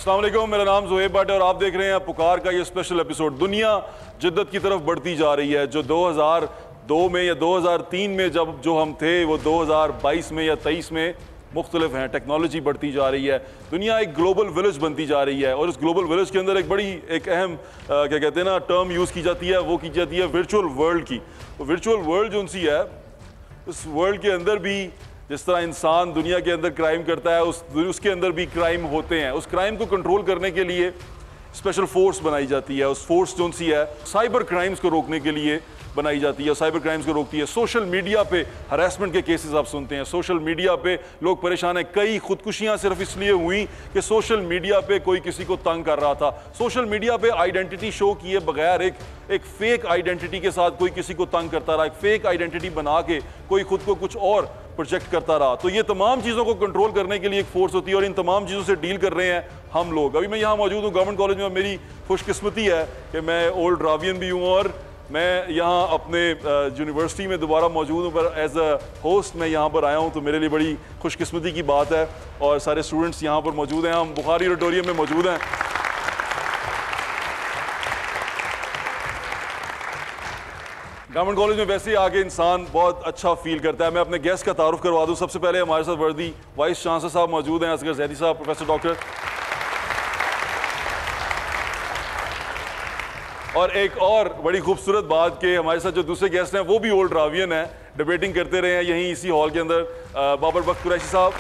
अस्सलाम वालेकुम, मेरा नाम ज़ुहैब भट्ट है और आप देख रहे हैं पुकार का ये स्पेशल एपिसोड। दुनिया जिद्दत की तरफ बढ़ती जा रही है। जो 2002 में या 2003 में जब जो हम थे वो 2022 में या 23 में मुख्तलिफ हैं। टेक्नोलॉजी बढ़ती जा रही है, दुनिया एक ग्लोबल विलेज बनती जा रही है और इस ग्लोबल विलेज के अंदर एक अहम क्या कहते हैं ना टर्म यूज़ की जाती है, वो की जाती है वर्चुअल वर्ल्ड की। तो वर्चुअल वर्ल्ड जो सी है, उस वर्ल्ड के अंदर भी जिस तरह इंसान दुनिया के अंदर क्राइम करता है उसके अंदर भी क्राइम होते हैं। उस क्राइम को कंट्रोल करने के लिए स्पेशल फोर्स बनाई जाती है। उस फोर्स जो सी है साइबर क्राइम्स को रोकने के लिए बनाई जाती है, साइबर क्राइम्स को रोकती है। सोशल मीडिया पे हरासमेंट के केसेस आप सुनते हैं, सोशल मीडिया पे लोग परेशान हैं। कई खुदकुशियां सिर्फ इसलिए हुई कि सोशल मीडिया पे कोई किसी को तंग कर रहा था। सोशल मीडिया पे आइडेंटिटी शो किए बगैर एक फेक आइडेंटिटी के साथ कोई किसी को तंग करता रहा, एक फेक आइडेंटिटी बना के कोई खुद को कुछ और प्रोजेक्ट करता रहा। तो ये तमाम चीज़ों को कंट्रोल करने के लिए एक फोर्स होती है और इन तमाम चीज़ों से डील कर रहे हैं हम लोग। अभी मैं यहाँ मौजूद हूँ गवर्नमेंट कॉलेज में। मेरी खुशकिस्मती है कि मैं ओल्ड रावियन भी हूँ और मैं यहाँ अपने यूनिवर्सिटी में दोबारा मौजूद हूँ, पर एज अ होस्ट मैं यहाँ पर आया हूँ, तो मेरे लिए बड़ी खुशकिस्मती की बात है। और सारे स्टूडेंट्स यहाँ पर मौजूद हैं, हम बुखारी ऑडिटोरियम में मौजूद हैं। गवर्नमेंट कॉलेज में वैसे ही आके इंसान बहुत अच्छा फील करता है। मैं अपने गेस्ट का तारुफ करवा दूँ। सबसे पहले हमारे साथ वर्दी वाइस चांसलर साहब मौजूद हैं, असगर जैदी साहब, प्रोफेसर डॉक्टर। और एक और बड़ी खूबसूरत बात कि हमारे साथ जो दूसरे गेस्ट हैं वो भी ओल्ड रावियन है, डिबेटिंग करते रहे हैं यहीं इसी हॉल के अंदर। बाबर बख्त कुरैशी साहब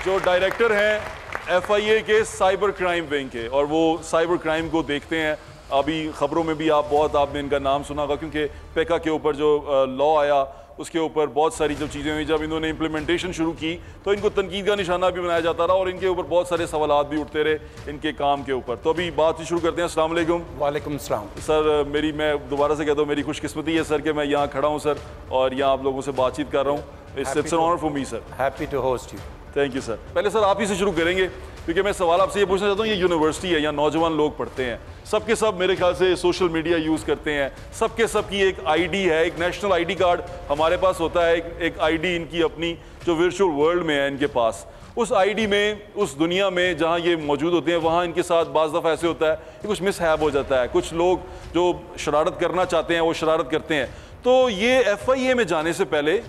जो डायरेक्टर हैं FIA के साइबर क्राइम विंग के, और वो साइबर क्राइम को देखते हैं। अभी खबरों में भी आपने इनका नाम सुना होगा, क्योंकि पेका के ऊपर जो लॉ आया उसके ऊपर बहुत सारी जो चीज़ें हुई, जब इन्होंने इम्प्लीमेंटेशन शुरू की तो इनको तनकीद का निशाना भी बनाया जाता रहा और इनके ऊपर बहुत सारे सवालात भी उठते रहे इनके काम के ऊपर। तो अभी बात ही शुरू करते हैं। अस्सलाम वालेकुम। वालेकुम सलाम सर। मैं दोबारा से कहता हूँ मेरी खुशकिस्मती है सर कि मैं यहाँ खड़ा हूँ सर और यहाँ आप लोगों से बातचीत कर रहा हूँ। It's an honour for me sir. Happy to host you. Thank you sir. पहले सर आप ही से शुरू करेंगे, क्योंकि मैं सवाल आपसे ये पूछना चाहता हूँ, ये यूनिवर्सिटी है, यहाँ नौजवान लोग पढ़ते हैं, सबके सब मेरे ख्याल से सोशल मीडिया यूज़ करते हैं, सबके सब की एक आईडी है, एक नेशनल आईडी कार्ड हमारे पास होता है, एक आईडी इनकी अपनी जो वर्चुअल वर्ल्ड में है इनके पास। उस आईडी में, उस दुनिया में जहाँ ये मौजूद होते हैं, वहाँ इनके साथ बाज़ दफ़ा ऐसे होता है कि कुछ मिसहैप हो जाता है, कुछ लोग जो शरारत करना चाहते हैं वो शरारत करते हैं। तो ये FIA में जाने से पहले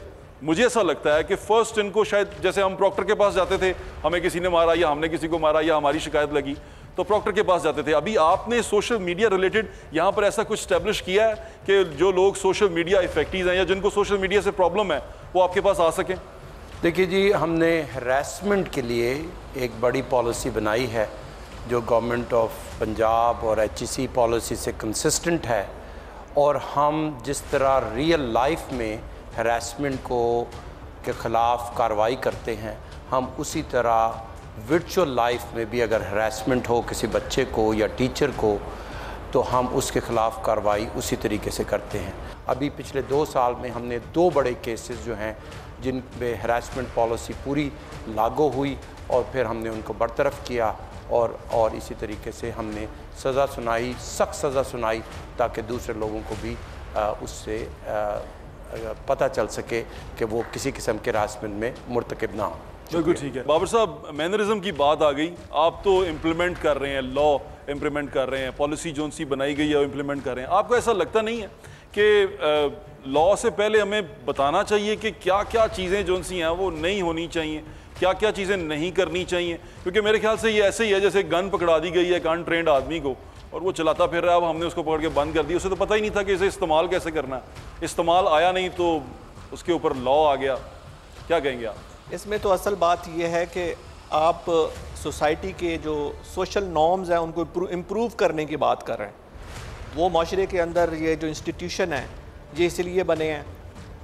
मुझे ऐसा लगता है कि फर्स्ट इनको शायद, जैसे हम प्रॉक्टर के पास जाते थे, हमें किसी ने मारा या हमने किसी को मारा या हमारी शिकायत लगी तो प्रॉक्टर के पास जाते थे। अभी आपने सोशल मीडिया रिलेटेड यहाँ पर ऐसा कुछ स्टैब्लिश किया है कि जो लोग सोशल मीडिया इफेक्टिव हैं या जिनको सोशल मीडिया से प्रॉब्लम है वो आपके पास आ सकें? देखिए जी, हमने हरासमेंट के लिए एक बड़ी पॉलिसी बनाई है जो गवर्नमेंट ऑफ पंजाब और HEC पॉलिसी से कंसिस्टेंट है। और हम जिस तरह रियल लाइफ में हरासमेंट के ख़िलाफ़ कार्रवाई करते हैं, हम उसी तरह वर्चुअल लाइफ में भी अगर हरासमेंट हो किसी बच्चे को या टीचर को, तो हम उसके ख़िलाफ़ कार्रवाई उसी तरीके से करते हैं। अभी पिछले 2 साल में हमने 2 बड़े केसेस जो हैं जिन पे हरासमेंट पॉलिसी पूरी लागू हुई और फिर हमने उनको बरतरफ किया और इसी तरीके से हमने सज़ा सुनाई, सख्त सज़ा सुनाई, ताकि दूसरे लोगों को भी उससे पता चल सके कि वो किसी किस्म के हरासमेंट में मुर्तकब ना हो। बिल्कुल ठीक है। बाबर साहब, मैनरिज्म की बात आ गई, आप तो इम्प्लीमेंट कर रहे हैं, लॉ इम्प्लीमेंट कर रहे हैं, पॉलिसी जो सी बनाई गई है वो इम्प्लीमेंट कर रहे हैं। आपको ऐसा लगता नहीं है कि लॉ से पहले हमें बताना चाहिए कि क्या क्या चीज़ें जो सी हैं वो नहीं होनी चाहिए, क्या क्या चीज़ें नहीं करनी चाहिए? क्योंकि मेरे ख्याल से ये ऐसे ही है जैसे गन पकड़ा दी गई है एक अनट्रेंड आदमी को और वो चलाता फिर रहा है, अब हमने उसको पकड़ के बंद कर दिया। उसे तो पता ही नहीं था कि इसे इस्तेमाल कैसे करना है, इस्तेमाल आया नहीं तो उसके ऊपर लॉ आ गया। क्या कहेंगे आप? इसमें तो असल बात यह है कि आप सोसाइटी के जो सोशल नॉर्म्स हैं उनको इम्प्रूव करने की बात कर रहे हैं। वो माशरे के अंदर ये जो इंस्टीट्यूशन है ये इसलिए बने हैं,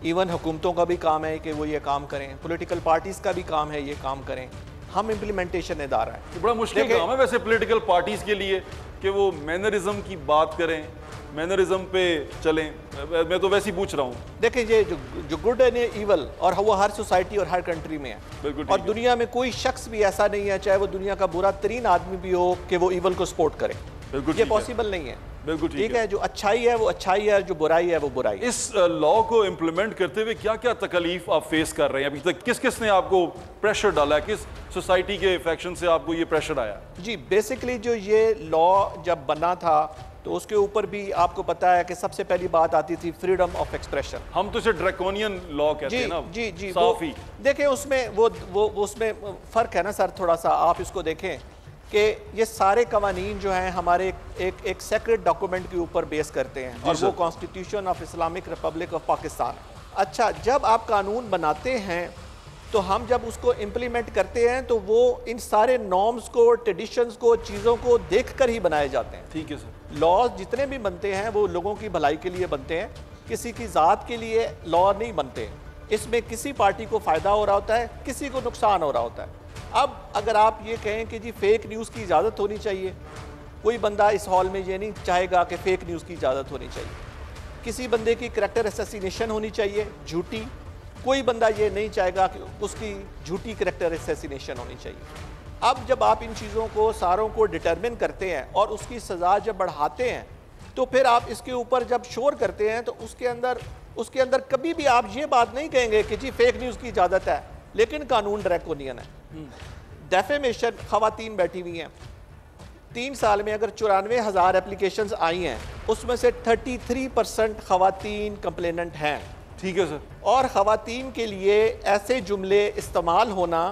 इवन हुकूमतों का भी काम है कि वो ये काम करें, पॉलिटिकल पार्टीज़ का भी काम है ये काम करें, हम इम्प्लीमेंटेशन इदारा है। तो बड़ा मुश्किल काम है वैसे पॉलिटिकल पार्टीज़ के लिए कि वो मैनरिज्म की बात करें, मैनरिज्म पे चलें। मैं तो वैसे ही पूछ रहा हूँ। देखें ये जो गुड एंड ईवल और वो हर सोसाइटी और हर कंट्री में है, और दुनिया में कोई शख्स भी ऐसा नहीं है, चाहे वो दुनिया का बुरा तरीन आदमी भी हो, कि वो ईवल को सपोर्ट करे। बिल्कुल ये ठीक है। पॉसिबल नहीं है। बिल्कुल ठीक है, जो अच्छाई है वो अच्छाई है, जो बुराई है वो बुराई है। इस लॉ को इम्प्लीमेंट करते हुए क्या क्या तकलीफ आप फेस कर रहे हैं अभी तक? किस किस ने आपको प्रेशर डाला है? किस सोसाइटी के फैक्शन से आपको ये प्रेशर आया? जी, बेसिकली जो ये लॉ जब बना था तो उसके ऊपर भी आपको पता है कि सबसे पहली बात आती थी फ्रीडम ऑफ एक्सप्रेशन। हम तो इसे ड्रैकोनियन लॉ कहते हैं ना। जी जी, साफ ही देखिए उसमें वो उसमें फ़र्क है ना सर, थोड़ा सा आप इसको देखें कि ये सारे कवानीन जो हैं हमारे एक सेक्रेट डॉक्यूमेंट के ऊपर बेस करते हैं, और वो constitution of Islamic Republic of Pakistan. अच्छा, जब आप कानून बनाते हैं तो हम जब उसको इम्प्लीमेंट करते हैं तो वो इन सारे नॉर्म्स को, ट्रेडिशंस को, चीज़ों को देख कर ही बनाए जाते हैं। ठीक है सर। लॉज जितने भी बनते हैं वो लोगों की भलाई के लिए बनते हैं, किसी की ज़ात के लिए लॉ नहीं बनते। इसमें किसी पार्टी को फ़ायदा हो रहा होता है, किसी को नुकसान हो रहा होता है। अब अगर आप ये कहें कि जी फेक न्यूज़ की इजाज़त होनी चाहिए, कोई बंदा इस हॉल में ये नहीं चाहेगा कि फेक न्यूज़ की इजाज़त होनी चाहिए। किसी बंदे की करैक्टर असैसिनेशन होनी चाहिए झूठी, कोई बंदा ये नहीं चाहेगा कि उसकी झूठी करैक्टर असैसिनेशन होनी चाहिए। अब जब आप इन चीज़ों को सारों को डिटरमिन करते हैं और उसकी सज़ा जब बढ़ाते हैं तो फिर आप इसके ऊपर जब शोर करते हैं तो उसके अंदर कभी भी आप ये बात नहीं कहेंगे कि जी फेक न्यूज़ की इजाज़त है लेकिन कानून ड्रैकोनियन है। डेफेमेशन, खवातीन बैठी हुई हैं, 3 साल में अगर 94,000 एप्लीकेशंस आई हैं उसमें से 33% खवातीन कंप्लेनेंट हैं। ठीक है सर। और ख़वातीन के लिए ऐसे जुमले इस्तेमाल होना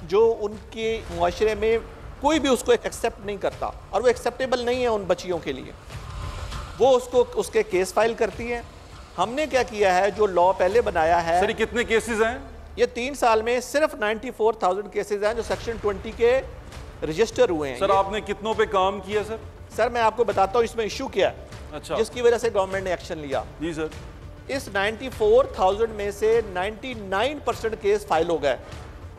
जो उनके मुआशरे में कोई भी उसको एक्सेप्ट नहीं करता और वो एक्सेप्टेबल नहीं है उन बच्चियों के लिए, वो उसके केस फाइल करती हैं। हमने क्या किया है, जो लॉ पहले बनाया है सर, ये कितने केसेस हैं? ये 3 साल में सिर्फ 94,000 केसेस हैं जो सेक्शन 20 के रजिस्टर हुए हैं। सर आपने कितनों पे काम किया सर? सर मैं आपको बताता हूँ इसमें इशू क्या है, अच्छा। जिसकी वजह से गवर्नमेंट ने एक्शन लिया। जी सर। इस 94,000 में से 99% केस फाइल हो गए।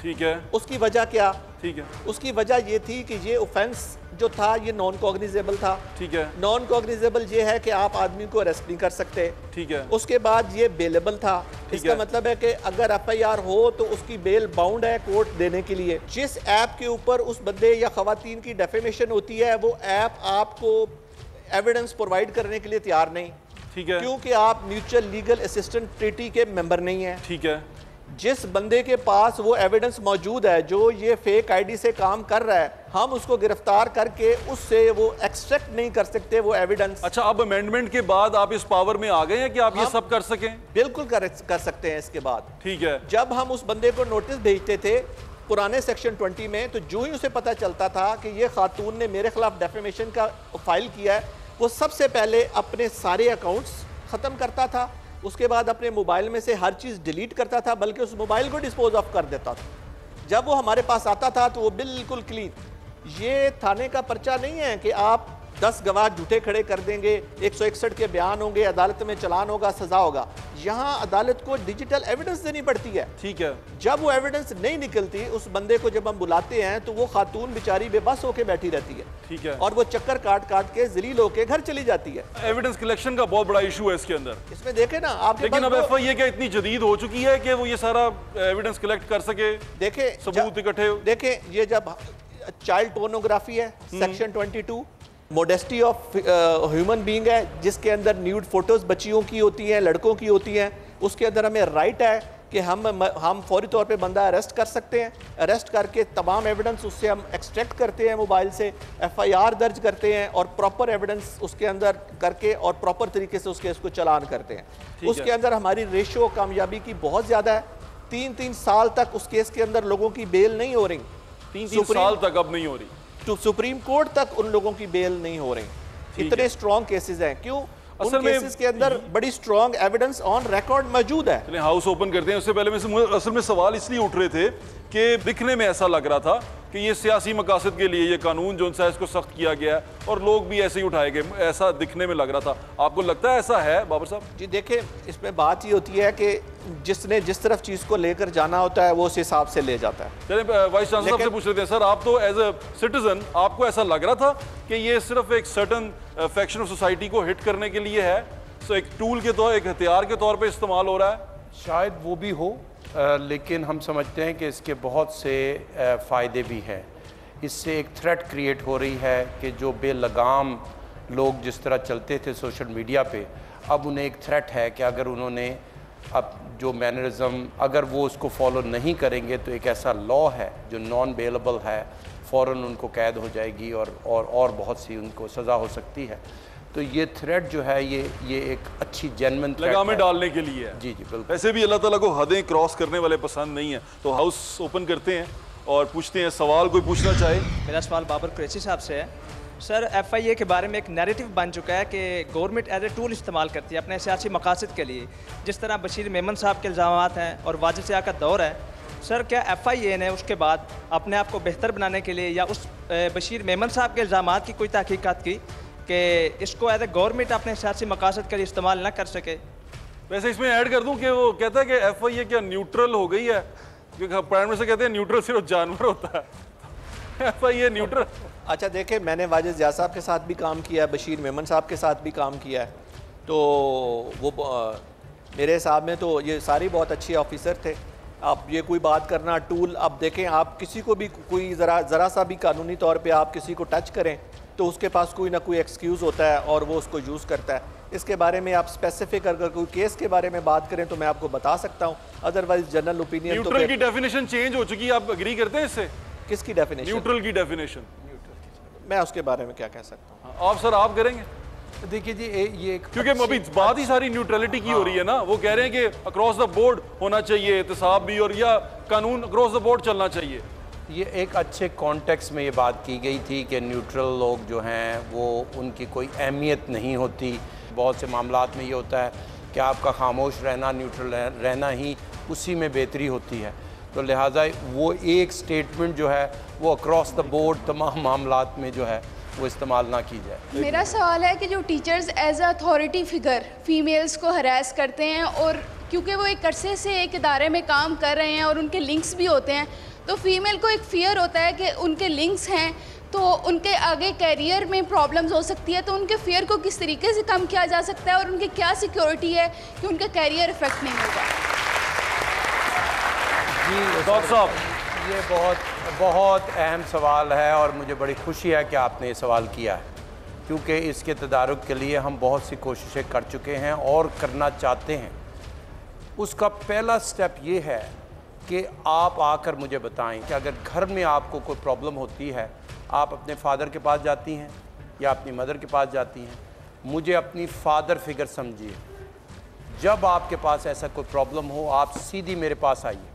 ठीक है। उसकी वजह क्या? ठीक है। उसकी वजह ये थी कि ये ऑफेंस जो था ये नॉन कॉग्निजेबल था। ठीक है। नॉन कॉग्निजेबल ये है कि आप आदमी को अरेस्ट नहीं कर सकते। ठीक है। उसके बाद ये बेलेबल था, इसका मतलब है कि अगर एफआईआर हो तो उसकी बेल बाउंड है कोर्ट देने के लिए। जिस ऐप के ऊपर उस बंदे या खवातीन की डेफेमेशन होती है वो ऐप आपको एविडेंस प्रोवाइड करने के लिए तैयार नहीं। ठीक है। क्योंकि आप म्यूचुअल लीगल असिस्टेंट ट्रीटी के मेंबर नहीं हैं। ठीक है। जिस बंदे के पास वो एविडेंस मौजूद है जो ये फेक आईडी से काम कर रहा है, हम उसको गिरफ्तार करके उससे वो एक्सट्रैक्ट नहीं कर सकते वो एविडेंस। अच्छा, अब अमेंडमेंट के बाद आप इस पावर में आ गए हैं कि आप ये सब कर सकें? बिल्कुल कर सकते हैं इसके बाद। ठीक है। जब हम उस बंदे को नोटिस भेजते थे पुराने सेक्शन 20 में, तो जो ही उसे पता चलता था कि ये खातून ने मेरे खिलाफ डेफेमेशन का फाइल किया है, वो सबसे पहले अपने सारे अकाउंट्स ख़त्म करता था, उसके बाद अपने मोबाइल में से हर चीज़ डिलीट करता था, बल्कि उस मोबाइल को डिस्पोज ऑफ कर देता था। जब वो हमारे पास आता था तो वो बिल्कुल क्लीन। ये थाने का पर्चा नहीं है कि आप 10 गवाह झूठे खड़े कर देंगे, 161 के बयान होंगे, अदालत में चलान होगा, सजा होगा। यहाँ अदालत को डिजिटल एविडेंस देनी पड़ती है। ठीक है। जब वो एविडेंस नहीं निकलती, उस बंदे को जब हम बुलाते हैं तो वो खातून बेचारी बेबस होकर बैठी रहती है। ठीक है। और वो चक्कर काट काट के जलील होके घर चली जाती है। एविडेंस कलेक्शन का बहुत बड़ा इशू है इसके अंदर। इसमें देखे ना आपके, लेकिन अब एफआईआर क्या इतनी जदीद हो चुकी है कि वो ये सारा एविडेंस कलेक्ट कर सके, देखे सबूत इकट्ठे। देखे ये जब चाइल्ड पोर्नोग्राफी है section 22, modesty of human being है जिसके अंदर न्यूड फोटोज बच्चियों की होती हैं, लड़कों की होती हैं, उसके अंदर हमें राइट है कि हम फौरी तौर पे बंदा अरेस्ट कर सकते हैं। अरेस्ट करके तमाम एविडेंस उससे हम एक्सट्रैक्ट करते हैं, मोबाइल से एफआईआर दर्ज करते हैं और प्रॉपर एविडेंस उसके अंदर करके और प्रॉपर तरीके से उसके इसको चालान करते हैं। उसके अंदर हमारी रेशो कामयाबी की बहुत ज़्यादा है। 3-3 साल तक उस केस के अंदर लोगों की बेल नहीं हो रही। 3-3 साल तक अब नहीं हो रही। तो सुप्रीम कोर्ट तक उन लोगों की बेल नहीं हो रही। इतने स्ट्रॉन्ग केसेस हैं। क्यों? उन केसेस के अंदर बड़ी स्ट्रॉन्ग एविडेंस ऑन रिकॉर्ड मौजूद है। चलिए हाउस ओपन करते हैं। उससे पहले में असल में सवाल इसलिए उठ रहे थे कि दिखने में ऐसा लग रहा था कि ये सियासी मकासद के लिए ये कानून जो है इसको सख्त किया गया है और लोग भी ऐसे ही उठाए गए, ऐसा दिखने में लग रहा था। आपको लगता है ऐसा है बाबर साहब? जी देखें, इसमें बात ये होती है कि जिसने जिस तरफ चीज़ को लेकर जाना होता है वो उस हिसाब से ले जाता है। चलिए वाइस चांसलर साहब से पूछ लेते हैं। सर, आप तो एज ए सिटीजन आपको ऐसा लग रहा था कि ये सिर्फ एक सर्टन फैक्शन ऑफ सोसाइटी को हिट करने के लिए है, सो एक टूल के तौर, एक हथियार के तौर पे इस्तेमाल हो रहा है? शायद वो भी हो, लेकिन हम समझते हैं कि इसके बहुत से फ़ायदे भी हैं। इससे एक थ्रेट क्रिएट हो रही है कि जो बेलगाम लोग जिस तरह चलते थे सोशल मीडिया पे, अब उन्हें एक थ्रेट है कि अगर उन्होंने अब जो मैनरिज्म अगर वो उसको फॉलो नहीं करेंगे तो एक ऐसा लॉ है जो नॉन बेलेबल है, फ़ौरन उनको कैद हो जाएगी और बहुत सी उनको सज़ा हो सकती है। तो ये थ्रेट जो है ये एक अच्छी जेन्युइन लगामें डालने के लिए है। जी जी बिल्कुल। वैसे भी अल्लाह ताला को हदें क्रॉस करने वाले पसंद नहीं है। तो हाउस ओपन करते हैं और पूछते हैं सवाल, कोई पूछना चाहे। मेरा सवाल बाबर कुरैशी साहब से है। सर, FIA के बारे में एक नैरेटिव बन चुका है कि गवर्नमेंट एज ए टूल इस्तेमाल करती है अपने सियासी मकासद के लिए, जिस तरह बशीर मेमन साहब के इल्ज़ामात हैं और वाजिद सियाह का दौर है। सर, क्या FIA ने उसके बाद अपने आप को बेहतर बनाने के लिए या उस बशीर मेमन साहब के इल्ज़ामात की कोई तहकीकात की कि इसको एज ए गवर्नमेंट अपने सियासी मकासद के लिए इस्तेमाल ना कर सके? वैसे इसमें ऐड कर दूं कि वो कहता है कि FIA क्या न्यूट्रल हो गई है, क्योंकि प्राइम मिनिस्टर कहते हैं न्यूट्रल सिर्फ जानवर होता है। FIA neutral. अच्छा देखें, मैंने वाजिद ज़िया साहब के साथ भी काम किया है, बशीर मेमन साहब के साथ भी काम किया है, तो वो मेरे हिसाब में तो ये सारे बहुत अच्छे ऑफिसर थे। आप ये कोई बात करना टूल, अब देखें आप किसी को भी कोई ज़रा सा भी कानूनी तौर पे आप किसी को टच करें तो उसके पास कोई ना कोई एक्सक्यूज़ होता है और वो उसको यूज़ करता है। इसके बारे में आप स्पेसिफिक अगर कोई केस के बारे में बात करें तो मैं आपको बता सकता हूँ, अदरवाइज जनरल ओपिनियन। न्यूट्रल की डेफिनेशन चेंज हो चुकी है, आप एग्री करते हैं इससे? किसकी डेफिनेशन? न्यूट्रल की डेफिनेशन। मैं उसके बारे में क्या कह सकता हूँ? आप सर आप करेंगे? देखिए जी ये क्योंकि अभी बात ही सारी न्यूट्रलिटी की हो रही है ना, वो कह रहे हैं कि अक्रॉस द बोर्ड होना चाहिए एहतसाब भी, और या कानून अक्रॉस द बोर्ड चलना चाहिए। ये एक अच्छे कॉन्टेक्स्ट में ये बात की गई थी कि न्यूट्रल लोग जो हैं वो उनकी कोई अहमियत नहीं होती। बहुत से मामलात में ये होता है कि आपका खामोश रहना, न्यूट्रल रहना ही उसी में बेहतरी होती है। तो लिहाजा वो एक स्टेटमेंट जो है वो अक्रॉस द बोर्ड तमाम मामलात में जो है वो इस्तेमाल ना की जाए। मेरा सवाल है कि जो teachers as a authority figure females को हरास करते हैं, और क्योंकि वो एक अरसे से एक इदारे में काम कर रहे हैं और उनके लिंक्स भी होते हैं, तो फीमेल को एक फियर होता है कि उनके लिंक्स हैं तो उनके आगे कैरियर में प्रॉब्लम्स हो सकती है। तो उनके फियर को किस तरीके से कम किया जा सकता है और उनकी क्या सिक्योरिटी है कि उनका कैरियर इफेक्ट नहीं होगा? जी डॉक्टर साहब, ये बहुत अहम सवाल है और मुझे बड़ी खुशी है कि आपने ये सवाल किया है, क्योंकि इसके तदारुक के लिए हम बहुत सी कोशिशें कर चुके हैं और करना चाहते हैं। उसका पहला स्टेप ये है कि आप आकर मुझे बताएं कि अगर घर में आपको कोई प्रॉब्लम होती है, आप अपने फादर के पास जाती हैं या अपनी मदर के पास जाती हैं, मुझे अपनी फादर फिगर समझिए। जब आपके पास ऐसा कोई प्रॉब्लम हो, आप सीधी मेरे पास आइए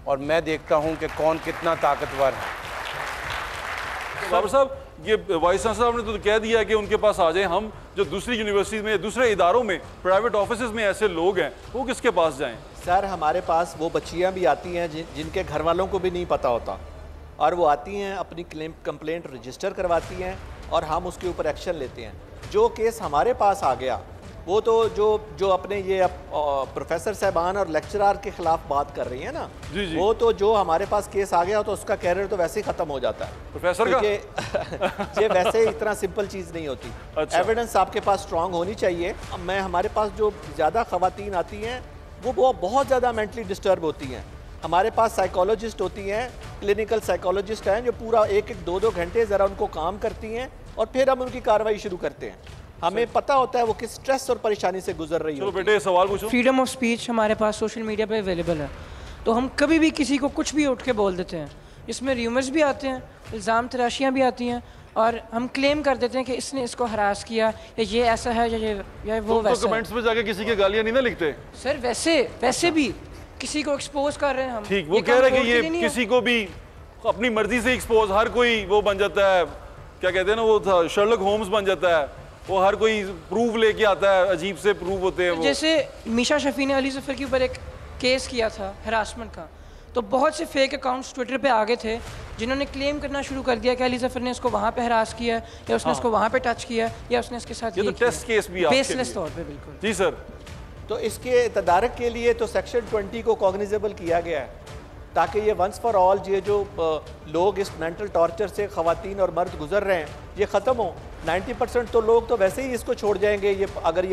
और मैं देखता हूं कि कौन कितना ताकतवर है। बाबर साहब, ये वाइस चांसलर साहब ने तो कह दिया कि उनके पास आ जाए। हम जो दूसरी यूनिवर्सिटी में, दूसरे इदारों में, प्राइवेट ऑफिसेज में ऐसे लोग हैं, वो किसके पास जाएं? सर, हमारे पास वो बच्चियां भी आती हैं जिनके घर वालों को भी नहीं पता होता, और वो आती हैं, अपनी कंप्लेंट रजिस्टर करवाती हैं और हम उसके ऊपर एक्शन लेते हैं। जो केस हमारे पास आ गया वो तो जो अपने ये प्रोफेसर साहबान और लेक्चरार के खिलाफ बात कर रही है ना, जी जी। वो तो जो हमारे पास केस आ गया तो उसका कैरियर तो वैसे ही ख़त्म हो जाता है प्रोफेसर का। ये वैसे इतना सिंपल चीज़ नहीं होती। अच्छा। एविडेंस आपके पास स्ट्रांग होनी चाहिए। हमारे पास जो ज़्यादा ख़वातीन आती हैं वो बहुत ज़्यादा मेंटली डिस्टर्ब होती हैं। हमारे पास साइकोलॉजिस्ट होती हैं, क्लिनिकल साइकोलॉजिस्ट हैं, जो पूरा 1-2 घंटे ज़रा उनको काम करती हैं और फिर हम उनकी कार्रवाई शुरू करते हैं। हमें पता होता है वो किस स्ट्रेस और परेशानी से गुजर रही है। चलो बेटे सवाल पूछो। फ्रीडम ऑफ स्पीच हमारे पास सोशल मीडिया पे अवेलेबल है, तो हम कभी भी किसी को कुछ भी उठ के बोल देते हैं। इसमें र्यूमर्स भी आते हैं, इल्ज़ाम तराशियाँ भी आती हैं और हम क्लेम कर देते हैं कि इसने इसको हरास किया या ये ऐसा है या वो वैसा। तो कमेंट्स में जाके किसी के गालियाँ नहीं ना लिखते? सर वैसे भी किसी को एक्सपोज कर रहे हैं हम। ठीक, वो कह रहे हैं कि ये किसी को भी अपनी मर्जी से एक्सपोज, हर कोई वो बन जाता है, क्या कहते हैं ना, वो था शर्लक होम्स बन जाता है, वो हर कोई प्रूफ लेके आता है, अजीब से प्रूफ होते हैं वो। जैसे मीशा शफी ने अली ज़फ़र के ऊपर एक केस किया था हरासमेंट का, तो बहुत से फेक अकाउंट्स ट्विटर पे आगे थे जिन्होंने क्लेम करना शुरू कर दिया कि अली ज़फ़र ने इसको वहाँ पे हरास किया या उसने इसको वहाँ पे टच किया या उसने इसके साथ ये तो टेस्ट केस भी बेसलेस तौर पे। बिल्कुल जी सर। तो इसके तदारक के लिए तो सेक्शन 20 को कॉग्निजेबल किया गया है। ताकि ये वंस फॉर ऑल ये जो लोग इस मेंटल टॉर्चर से ख़वातीन और मर्द गुजर रहे हैं ये ख़त्म हो। 90% तो लोग तो वैसे ही इसको छोड़ जाएंगे, ये अगर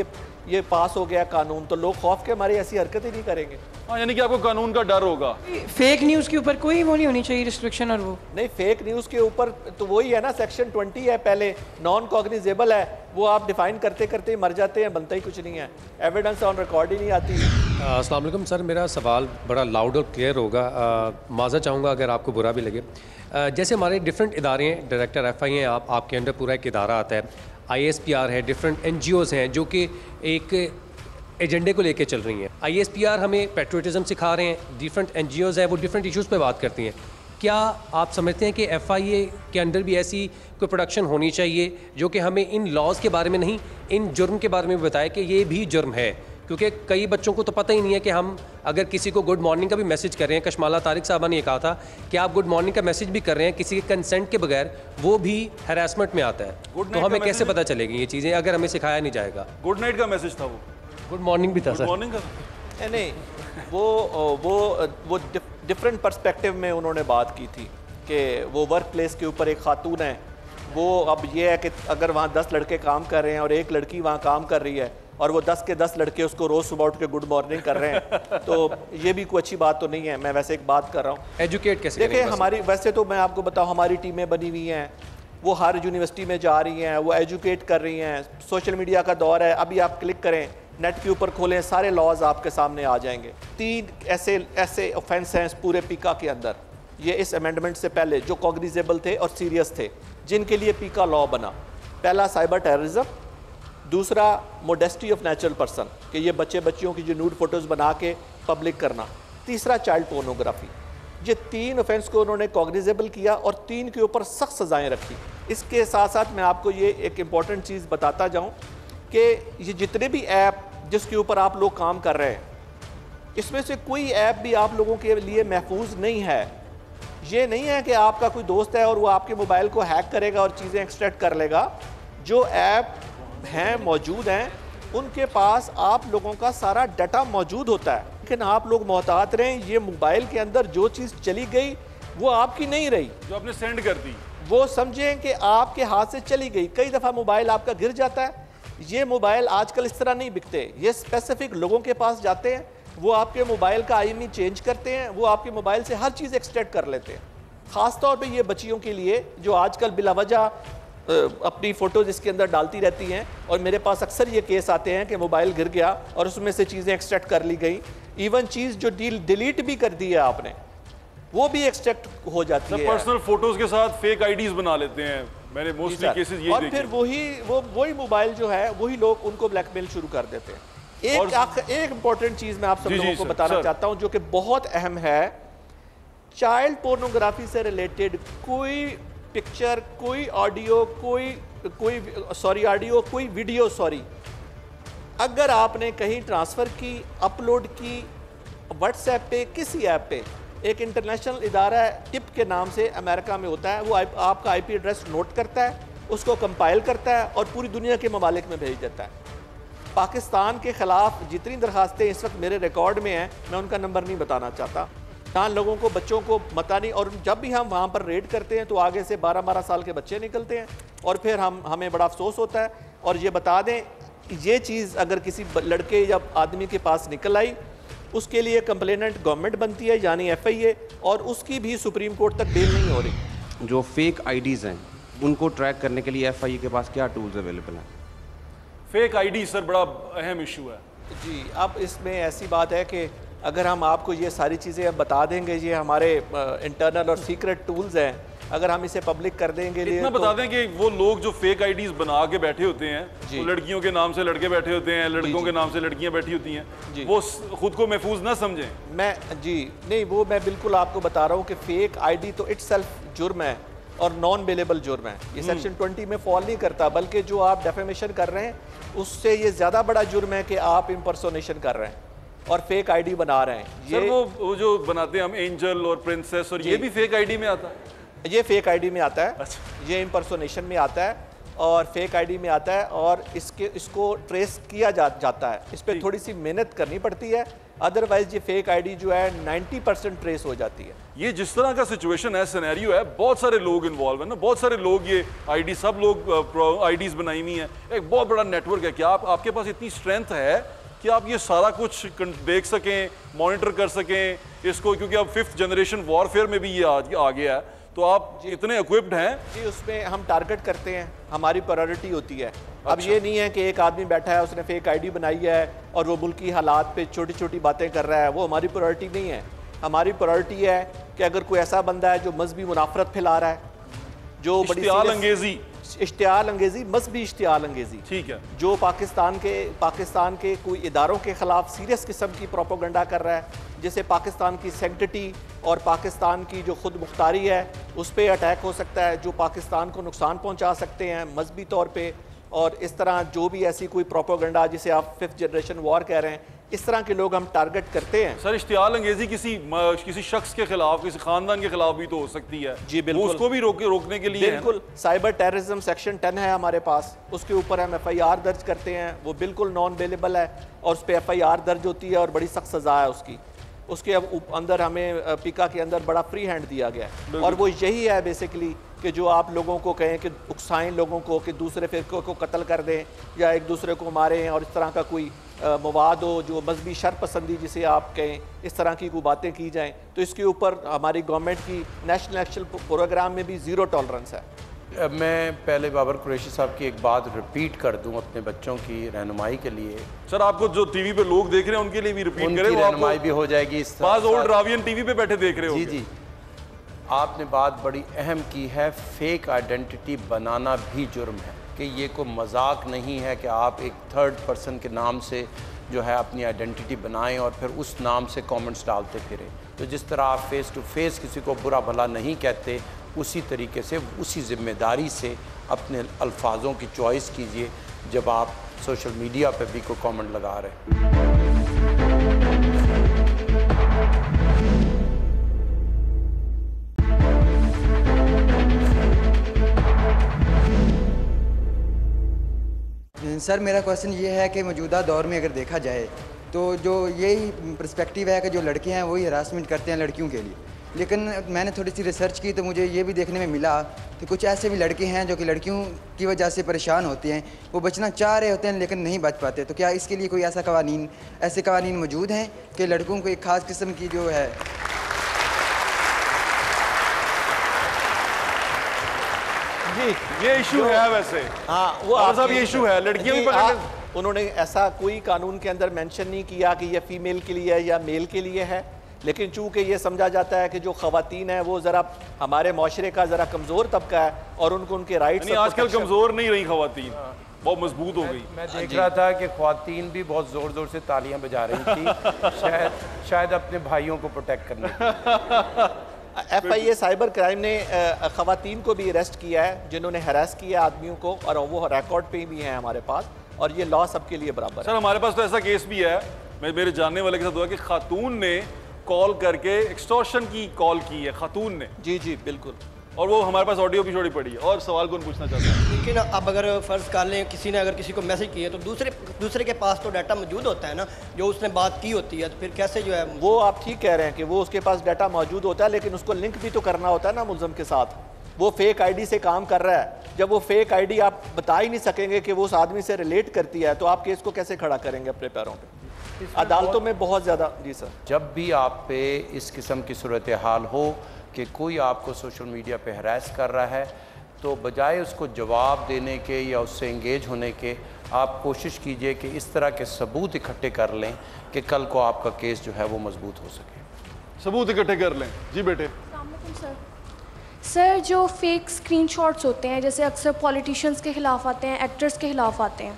ये पास हो गया कानून तो लोग खौफ के मारे ऐसी हरकत ही नहीं करेंगे। हाँ, यानी कि आपको कानून का डर होगा। फेक न्यूज़ के ऊपर कोई वो नहीं होनी चाहिए रिस्ट्रिक्शन, और वो नहीं, फेक न्यूज़ के ऊपर तो वही है ना, सेक्शन 20 है पहले, नॉन कॉग्निजेबल है, वो आप डिफाइन करते करते ही मर जाते हैं, बनता ही कुछ नहीं है, एविडेंस ऑन रिकॉर्ड ही नहीं आती। अस्सलाम वालेकुम सर, मेरा सवाल बड़ा लाउड और क्लियर होगा, माज़ा चाहूँगा अगर आपको बुरा भी लगे। जैसे हमारे डिफरेंट इदारे हैं, डायरेक्टर FI हैं, आपके अंडर पूरा एक इदारा आता है, ISPR है, डिफरेंट NGOs हैं जो कि एक एजेंडे को लेके चल रही हैं। ISPR हमें पेट्रियटिज्म सिखा रहे हैं, डिफरेंट NGOs हैं वो डिफरेंट इश्यूज़ पे बात करती हैं। क्या आप समझते हैं कि FIA के अंडर भी ऐसी कोई प्रोडक्शन होनी चाहिए जो कि हमें इन लॉज के बारे में नहीं, इन जुर्म के बारे में बताए कि ये भी जुर्म है? क्योंकि कई बच्चों को तो पता ही नहीं है कि हम अगर किसी को गुड मॉर्निंग का भी मैसेज कर रहे हैं, कशमाला तारिक साहबा ने ये कहा था कि आप गुड मॉर्निंग का मैसेज भी कर रहे हैं किसी के कंसेंट के बगैर, वो भी हैरेसमेंट में आता है। तो हमें कैसे पता चलेगी ये चीज़ें अगर हमें सिखाया नहीं जाएगा? गुड नाइट का मैसेज था, वो गुड मॉर्निंग भी था सर। मॉर्निंग का नहीं, वो डिफरेंट पर्सपेक्टिव में उन्होंने बात की थी कि वो वर्क प्लेस के ऊपर एक खातून है, वो अब ये है कि अगर वहाँ 10 लड़के काम कर रहे हैं और एक लड़की वहाँ काम कर रही है और वो 10 के 10 लड़के उसको रोज़ सुबह उठ के गुड मॉर्निंग कर रहे हैं तो ये भी कोई अच्छी बात तो नहीं है। मैं वैसे एक बात कर रहा हूँ, एजुकेट कैसे देखिए हमारी, वैसे तो मैं आपको बताऊँ हमारी टीमें बनी हुई हैं, वो हर यूनिवर्सिटी में जा रही हैं, वो एजुकेट कर रही हैं, सोशल मीडिया का दौर है, अभी आप क्लिक करें नेट के ऊपर खोलें, सारे लॉज आपके सामने आ जाएंगे। 3 ऐसे ऑफेंस हैं इस पूरे पीका के अंदर, ये इस अमेंडमेंट से पहले जो कॉग्निजेबल थे और सीरियस थे, जिनके लिए पीका लॉ बना। पहला साइबर टेररिज्म, दूसरा मोडेस्टी ऑफ नेचुरल पर्सन कि ये बच्चियों की जो न्यूड फोटोज़ बना के पब्लिक करना, तीसरा चाइल्ड पोर्नोग्राफी। ये 3 ऑफेंस को उन्होंने कॉग्निजेबल किया और 3 के ऊपर सख्त सज़ाएँ रखी। इसके साथ साथ मैं आपको ये एक इम्पॉर्टेंट चीज़ बताता जाऊँ कि ये जितने भी ऐप जिसके ऊपर आप लोग काम कर रहे हैं, इसमें से कोई ऐप भी आप लोगों के लिए महफूज नहीं है। ये नहीं है कि आपका कोई दोस्त है और वो आपके मोबाइल को हैक करेगा और चीज़ें एक्सट्रैक्ट कर लेगा। जो ऐप हैं मौजूद हैं उनके पास आप लोगों का सारा डाटा मौजूद होता है, लेकिन आप लोग मोहतात रहें, ये मोबाइल के अंदर जो चीज़ चली गई वो आपकी नहीं रही, जो आपने सेंड कर दी वो समझें कि आपके हाथ से चली गई। कई दफ़ा मोबाइल आपका गिर जाता है। ये मोबाइल आजकल इस तरह नहीं बिकते, ये स्पेसिफिक लोगों के पास जाते हैं, वो आपके मोबाइल का IMEI चेंज करते हैं, वो आपके मोबाइल से हर चीज़ एक्सट्रैक्ट कर लेते हैं। ख़ास तौर पे ये बच्चियों के लिए जो आजकल बिलावजह अपनी फ़ोटोज़ इसके अंदर डालती रहती हैं, और मेरे पास अक्सर ये केस आते हैं कि मोबाइल गिर गया और उसमें से चीज़ें एक्सट्रैक्ट कर ली गई, इवन चीज़ जो डिलीट भी कर दी है आपने वो भी एक्सट्रैक्ट हो जाती है। पर्सनल फोटोज के साथ फेक आईडीज बना लेते हैं, मैंने मोस्टली केसेस यही और फिर वही मोबाइल जो है वही लोग उनको ब्लैकमेल शुरू कर देते हैं। एक इंपॉर्टेंट चीज़ मैं आप सब लोगों को बताना चाहता हूं जो कि बहुत अहम है, चाइल्ड पोर्नोग्राफी से रिलेटेड कोई पिक्चर, कोई ऑडियो, कोई वीडियो अगर आपने कहीं ट्रांसफ़र की, अपलोड की व्हाट्सएप पे, किसी ऐप पे, एक इंटरनेशनल इदारा है टिप के नाम से अमेरिका में होता है, वो आपका IP एड्रेस नोट करता है, उसको कंपाइल करता है और पूरी दुनिया के ममालिक में भेज देता है। पाकिस्तान के ख़िलाफ़ जितनी दरखास्तें इस वक्त मेरे रिकॉर्ड में हैं, मैं उनका नंबर नहीं बताना चाहता, जहाँ लोगों को, बच्चों को पता नहीं, और जब भी हम वहाँ पर रेड करते हैं तो आगे से 12-12 साल के बच्चे निकलते हैं और फिर हमें बड़ा अफसोस होता है। और ये बता दें, ये चीज़ अगर किसी लड़के या आदमी के पास निकल आई, उसके लिए कंप्लेनेंट गवर्नमेंट बनती है यानी FIA, और उसकी भी सुप्रीम कोर्ट तक बेल नहीं हो रही। जो फेक आईडीज़ हैं उनको ट्रैक करने के लिए FIA के पास क्या टूल्स अवेलेबल हैं? फेक आईडी सर बड़ा अहम इशू है जी। अब इसमें ऐसी बात है कि अगर हम आपको ये सारी चीज़ें बता देंगे, ये हमारे इंटरनल और सीक्रेट टूल्स हैं, अगर हम इसे पब्लिक कर देंगे, इतना बता दें कि वो लोग जो फेक आईडीज बना के बैठे होते हैं, वो लड़कियों के नाम से लड़के बैठे होते हैं, लड़कों के नाम से लड़कियां बैठी होती हैं, वो खुद को महफूज ना समझें। नहीं, वो मैं बिल्कुल आपको बता रहा हूँ कि फेक आईडी तो इटसेल्फ जुर्म है और नॉन बेलेबल जुर्म है, ये सेक्शन 20 में फॉल नहीं करता, बल्कि जो आप डेफेमेशन कर रहे हैं उससे ये ज़्यादा बड़ा जुर्म है कि आप इम्पर्सोनेशन कर रहे हैं और फेक आईडी बना रहे हैं। ये वो जो बनाते हैं हम एंजल और प्रिंसेस, और ये भी फेक आईडी में आता है, ये फेक आईडी में आता है। अच्छा। ये इम्पर्सोनेशन में आता है। और फेक आईडी में आता है और इसको ट्रेस किया जाता है। इस पर थोड़ी सी मेहनत करनी पड़ती है, अदरवाइज ये फेक आईडी जो है 90% ट्रेस हो जाती है। ये जिस तरह का सिचुएशन है, सिनेरियो है, बहुत सारे लोग इन्वॉल्व है ना, बहुत सारे लोग, ये आईडी सब लोग आईडीज बनाई हुई हैं, एक बहुत बड़ा नेटवर्क है। क्या आपके पास इतनी स्ट्रेंथ है कि आप ये सारा कुछ देख सकें, मॉनिटर कर सकें इसको, क्योंकि अब 5th जनरेशन वॉरफेयर में भी ये आ गया है, तो आप इतने इक्विप्ड हैं? जी, उसमें हम टारगेट करते हैं, हमारी प्रायोरिटी होती है। अब ये नहीं है कि एक आदमी बैठा है, उसने फेक आईडी बनाई है और वो मुल्की हालात पे छोटी छोटी बातें कर रहा है, वो हमारी प्रायोरिटी नहीं है। हमारी प्रायोरिटी है कि अगर कोई ऐसा बंदा है जो मजहबी मुनाफरत फैला रहा है, जो बड़ी इश्तियाल अंगेजी मजहबी इश्तियाल अंगेजी, ठीक है, जो पाकिस्तान के कोई इदारों के खिलाफ सीरियस किस्म की प्रोपोगंडा कर रहा है, जैसे पाकिस्तान की सेंटिटी और पाकिस्तान की जो खुद मुख्तारी है उस पर अटैक हो सकता है, जो पाकिस्तान को नुकसान पहुंचा सकते हैं मजहबी तौर पे, और इस तरह जो भी ऐसी कोई प्रोपोगंडा जिसे आप 5th जनरेशन वॉर कह रहे हैं, इस तरह के लोग हम टारगेट करते हैं। सर, इश्तियाल अंगेजी किसी शख्स के खिलाफ, किसी खानदान के खिलाफ भी तो हो सकती है। जी बिल्कुल, उसको भी रोकने के लिए बिल्कुल साइबर टेररिज्म सेक्शन 10 है हमारे पास, उसके ऊपर हम FIR दर्ज करते हैं, वो बिल्कुल नॉन बेलेबल है और उस पर FIR दर्ज होती है और बड़ी सख्त सज़ा है उसकी। उसके अब अंदर हमें पीका के अंदर बड़ा फ्री हैंड दिया गया है, और वो यही है बेसिकली कि जो आप लोगों को कहें कि उकसाएं लोगों को कि दूसरे फ़िरक़ों को कत्ल कर दें या एक दूसरे को मारें, और इस तरह का कोई मवाद हो जो मजहबी शरपसंदी जिसे आप कहें, इस तरह की कोई बातें की जाएं, तो इसके ऊपर हमारी गवर्नमेंट की नेशनल एक्शन प्रोग्राम में भी ज़ीरो टॉलरेंस है। मैं पहले बाबर कुरैशी साहब की एक बात रिपीट कर दूं अपने बच्चों की रहनुमाई के लिए। सर, आपको जो टीवी पे लोग देख रहे हैं उनके लिए भी रिपीट करें, रहनुमाई भी हो जाएगी। इस ओल्ड रावियन टीवी पे बैठे देख रहे हो। जी जी, आपने बात बड़ी अहम की है, फेक आइडेंटिटी बनाना भी जुर्म है, कि ये कोई मजाक नहीं है कि आप एक 3rd पर्सन के नाम से जो है अपनी आइडेंटिटी बनाएं और फिर उस नाम से कमेंट्स डालते फिरें। तो जिस तरह आप फेस टू फेस किसी को बुरा भला नहीं कहते, उसी तरीके से उसी ज़िम्मेदारी से अपने अल्फाजों की चॉइस कीजिए जब आप सोशल मीडिया पर भी कोई कमेंट लगा रहे हैं। सर, मेरा क्वेश्चन ये है कि मौजूदा दौर में अगर देखा जाए तो जो यही पर्सपेक्टिव है कि जो लड़के हैं वही हरासमेंट करते हैं लड़कियों के लिए, लेकिन मैंने थोड़ी सी रिसर्च की तो मुझे ये भी देखने में मिला कि कुछ ऐसे भी लड़के हैं जो कि लड़कियों की वजह से परेशान होते हैं, वो बचना चाह रहे होते हैं लेकिन नहीं बच पाते। तो क्या इसके लिए कोई ऐसे कवानीन मौजूद हैं कि लड़कों को एक ख़ास किस्म की जो है ये इशू है वैसे? हाँ, वो साहब ये इशू है, लड़कियां भी पकड़। उन्होंने ऐसा कोई कानून के अंदर मेंशन नहीं किया कि ये फीमेल के लिए या मेल के लिए है, लेकिन चूंकि ये समझा जाता है कि जो खवातीन है वो ज़रा हमारे माशरे का ज़रा कमज़ोर तबका है और उनको उनके राइट्स, आजकल कमज़ोर नहीं रही खवातीन, बहुत मजबूत हो गई। मैं देख रहा था कि ख्वातीन भी बहुत ज़ोर ज़ोर से तालियां बजा रही थी, शायद अपने भाइयों को प्रोटेक्ट करने। FIA साइबर क्राइम ने खवातीन को भी अरेस्ट किया है जिन्होंने हरास किया आदमियों को, और वो रिकॉर्ड पे भी हैं हमारे पास, और ये लॉ सबके लिए बराबर है। सर, हमारे पास तो ऐसा केस भी है, मेरे जानने वाले के साथ हुआ कि खातून ने कॉल करके एक्सटॉर्शन की कॉल की है, खातून ने। जी जी बिल्कुल, और वो हमारे पास ऑडियो भी छोड़ी पड़ी है। और सवाल कौन पूछना चाहता है? लेकिन अब अगर फ़र्ज़ कर लें किसी ने अगर किसी को मैसेज किया तो दूसरे के पास तो डाटा मौजूद होता है ना, जो उसने बात की होती है, तो फिर कैसे जो है वो आप ठीक कह रहे हैं कि वो उसके पास डाटा मौजूद होता है, लेकिन उसको लिंक भी तो करना होता है ना मुल्ज़म के साथ। वो फेक आईडी से काम कर रहा है, जब वो फेक आईडी आप बता ही नहीं सकेंगे कि वो उस आदमी से रिलेट करती है, तो आप केस को कैसे खड़ा करेंगे अपने पैरों पे? अदालतों में बहुत ज़्यादा। जी सर, जब भी आप पे इस किस्म की सूरत हाल हो कि कोई आपको सोशल मीडिया पे हरास कर रहा है, तो बजाय उसको जवाब देने के या उससे इंगेज होने के, आप कोशिश कीजिए कि इस तरह के सबूत इकट्ठे कर लें कि कल को आपका केस जो है वो मजबूत हो सके। सबूत इकट्ठे कर लें। जी बेटे। सर, जो फेक स्क्रीनशॉट्स होते हैं, जैसे अक्सर पॉलिटिशियंस के ख़िलाफ़ आते हैं, एक्टर्स के ख़िलाफ़ आते हैं,